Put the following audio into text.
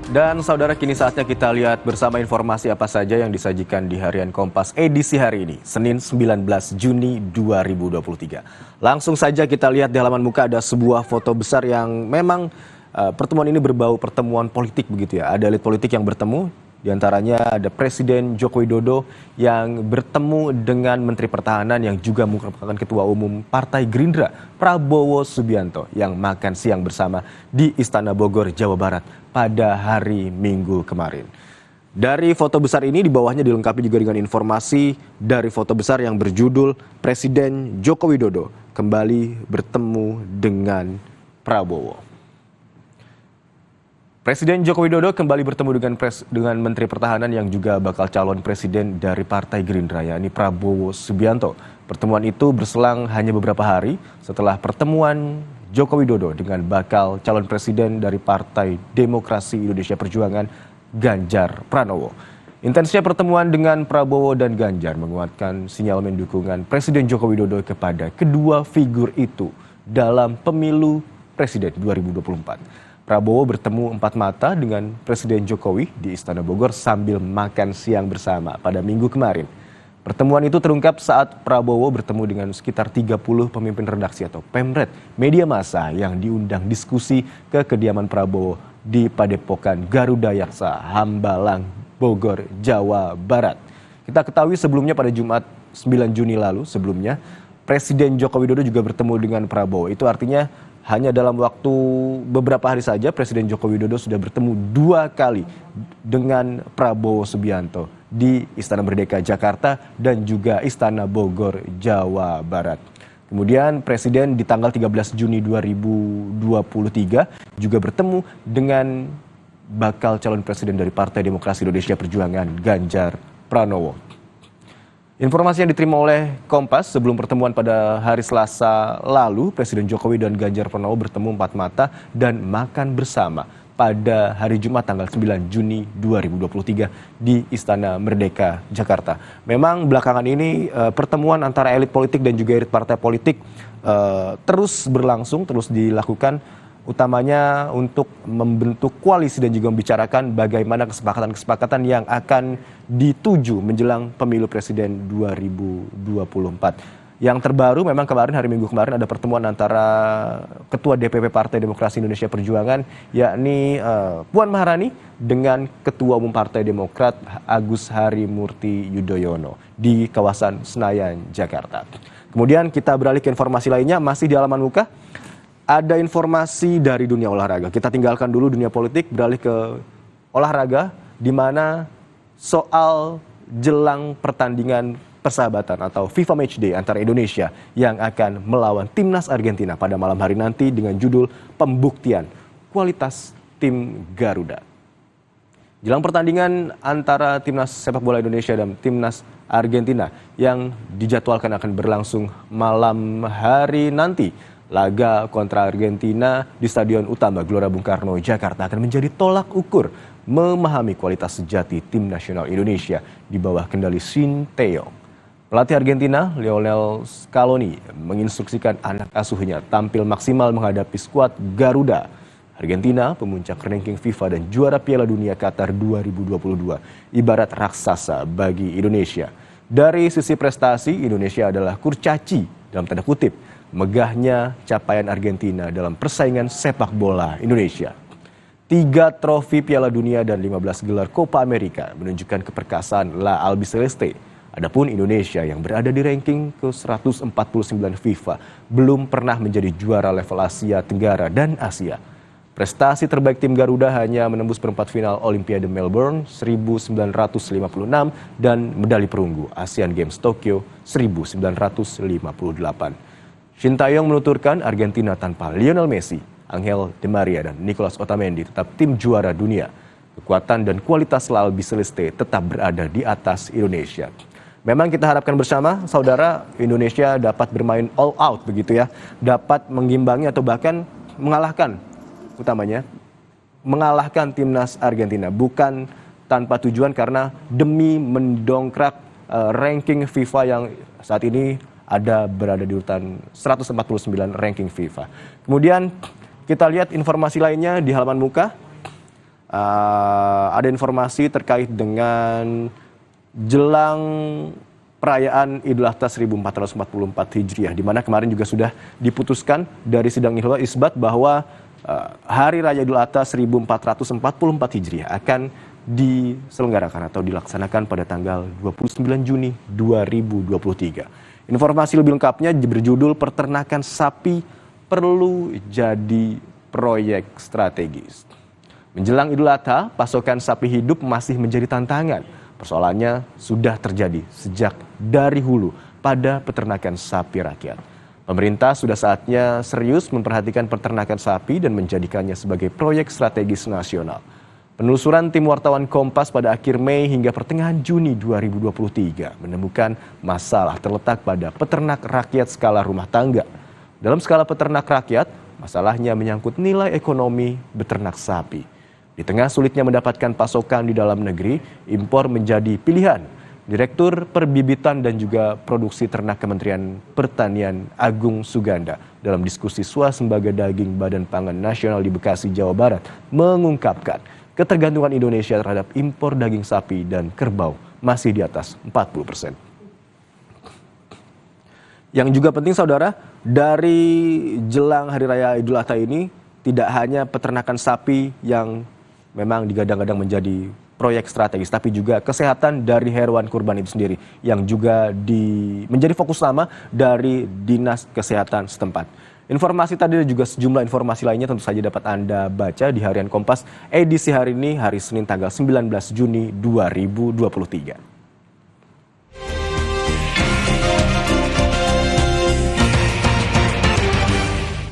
Dan saudara, kini saatnya kita lihat bersama informasi apa saja yang disajikan di Harian Kompas edisi hari ini, Senin 19 Juni 2023. Langsung saja kita lihat di halaman muka ada sebuah foto besar yang memang pertemuan ini berbau pertemuan politik begitu ya. Ada elit politik yang bertemu, diantaranya ada Presiden Joko Widodo yang bertemu dengan Menteri Pertahanan yang juga merupakan Ketua Umum Partai Gerindra, Prabowo Subianto, yang makan siang bersama di Istana Bogor, Jawa Barat pada hari Minggu kemarin. Dari foto besar ini di bawahnya dilengkapi juga dengan informasi dari foto besar yang berjudul Presiden Joko Widodo kembali bertemu dengan Prabowo. Presiden Joko Widodo kembali bertemu dengan Menteri Pertahanan yang juga bakal calon presiden dari Partai Gerindra, yakni Prabowo Subianto. Pertemuan itu berselang hanya beberapa hari setelah pertemuan Joko Widodo dengan bakal calon presiden dari Partai Demokrasi Indonesia Perjuangan, Ganjar Pranowo. Intensnya pertemuan dengan Prabowo dan Ganjar menguatkan sinyalemen dukungan Presiden Joko Widodo kepada kedua figur itu dalam pemilu presiden 2024. Prabowo bertemu empat mata dengan Presiden Jokowi di Istana Bogor sambil makan siang bersama pada Minggu kemarin. Pertemuan itu terungkap saat Prabowo bertemu dengan sekitar 30 pemimpin redaksi atau pemret media massa yang diundang diskusi ke kediaman Prabowo di Padepokan Garuda Yaksa, Hambalang, Bogor, Jawa Barat. Kita ketahui sebelumnya pada Jumat 9 Juni lalu sebelumnya Presiden Joko Widodo juga bertemu dengan Prabowo. Itu artinya hanya dalam waktu beberapa hari saja Presiden Joko Widodo sudah bertemu 2 kali dengan Prabowo Subianto di Istana Merdeka Jakarta dan juga Istana Bogor, Jawa Barat. Kemudian Presiden di tanggal 13 Juni 2023 juga bertemu dengan bakal calon presiden dari Partai Demokrasi Indonesia Perjuangan, Ganjar Pranowo. Informasi yang diterima oleh Kompas sebelum pertemuan pada hari Selasa lalu, Presiden Jokowi dan Ganjar Pranowo bertemu empat mata dan makan bersama pada hari Jumat tanggal 9 Juni 2023 di Istana Merdeka, Jakarta. Memang belakangan ini pertemuan antara elit politik dan juga elit partai politik terus berlangsung, terus dilakukan, utamanya untuk membentuk koalisi dan juga membicarakan bagaimana kesepakatan-kesepakatan yang akan dituju menjelang pemilu presiden 2024. Yang terbaru memang kemarin, hari Minggu kemarin, ada pertemuan antara Ketua DPP Partai Demokrasi Indonesia Perjuangan, yakni Puan Maharani dengan Ketua Umum Partai Demokrat Agus Harimurti Yudhoyono di kawasan Senayan, Jakarta. Kemudian kita beralih ke informasi lainnya, masih di halaman muka. Ada informasi dari dunia olahraga. Kita tinggalkan dulu dunia politik, beralih ke olahraga, di mana soal jelang pertandingan persahabatan atau FIFA Matchday antara Indonesia yang akan melawan timnas Argentina pada malam hari nanti dengan judul Pembuktian Kualitas Tim Garuda. Jelang pertandingan antara timnas sepak bola Indonesia dan timnas Argentina yang dijadwalkan akan berlangsung malam hari nanti, laga kontra Argentina di Stadion Utama Gelora Bung Karno, Jakarta akan menjadi tolak ukur memahami kualitas sejati tim nasional Indonesia di bawah kendali Shin Tae-yong. Pelatih Argentina, Lionel Scaloni, menginstruksikan anak asuhnya tampil maksimal menghadapi skuad Garuda. Argentina, pemuncak ranking FIFA dan juara Piala Dunia Qatar 2022, ibarat raksasa bagi Indonesia. Dari sisi prestasi, Indonesia adalah kurcaci dalam tanda kutip megahnya capaian Argentina dalam persaingan sepak bola Indonesia. 3 trofi Piala Dunia dan 15 gelar Copa America menunjukkan keperkasaan La Albiceleste. Adapun Indonesia yang berada di ranking ke-149 FIFA belum pernah menjadi juara level Asia Tenggara dan Asia. Prestasi terbaik tim Garuda hanya menembus perempat final Olimpiade Melbourne 1956 dan medali perunggu Asian Games Tokyo 1958. Shin Tae-yong menuturkan Argentina tanpa Lionel Messi, Angel Di Maria, dan Nicolas Otamendi tetap tim juara dunia. Kekuatan dan kualitas La Albiceleste tetap berada di atas Indonesia. Memang kita harapkan bersama, saudara, Indonesia dapat bermain all out begitu ya, dapat mengimbangi atau bahkan mengalahkan, utamanya mengalahkan timnas Argentina, bukan tanpa tujuan karena demi mendongkrak ranking FIFA yang saat ini berada di urutan 149 ranking FIFA. Kemudian kita lihat informasi lainnya di halaman muka. ada informasi terkait dengan jelang perayaan Idul Adha 1444 Hijriah, di mana kemarin juga sudah diputuskan dari sidang isbat bahwa Hari Raya Idul Adha 1444 Hijriah akan diselenggarakan atau dilaksanakan pada tanggal 29 Juni 2023. Informasi lebih lengkapnya berjudul Peternakan Sapi Perlu Jadi Proyek Strategis. Menjelang Idul Adha, pasokan sapi hidup masih menjadi tantangan. Persoalannya sudah terjadi sejak dari hulu pada peternakan sapi rakyat. Pemerintah sudah saatnya serius memperhatikan peternakan sapi dan menjadikannya sebagai proyek strategis nasional. Penelusuran tim wartawan Kompas pada akhir Mei hingga pertengahan Juni 2023 menemukan masalah terletak pada peternak rakyat skala rumah tangga. Dalam skala peternak rakyat, masalahnya menyangkut nilai ekonomi beternak sapi. Di tengah sulitnya mendapatkan pasokan di dalam negeri, impor menjadi pilihan. Direktur Perbibitan dan juga Produksi Ternak Kementerian Pertanian Agung Suganda dalam diskusi swasembada daging Badan Pangan Nasional di Bekasi, Jawa Barat mengungkapkan ketergantungan Indonesia terhadap impor daging sapi dan kerbau masih di atas 40%. Yang juga penting saudara, dari jelang Hari Raya Idul Adha ini tidak hanya peternakan sapi yang memang digadang-gadang menjadi proyek strategis, tapi juga kesehatan dari hewan kurban itu sendiri yang juga menjadi fokus utama dari Dinas Kesehatan setempat. Informasi tadi dan juga sejumlah informasi lainnya tentu saja dapat Anda baca di Harian Kompas edisi hari ini, hari Senin tanggal 19 Juni 2023.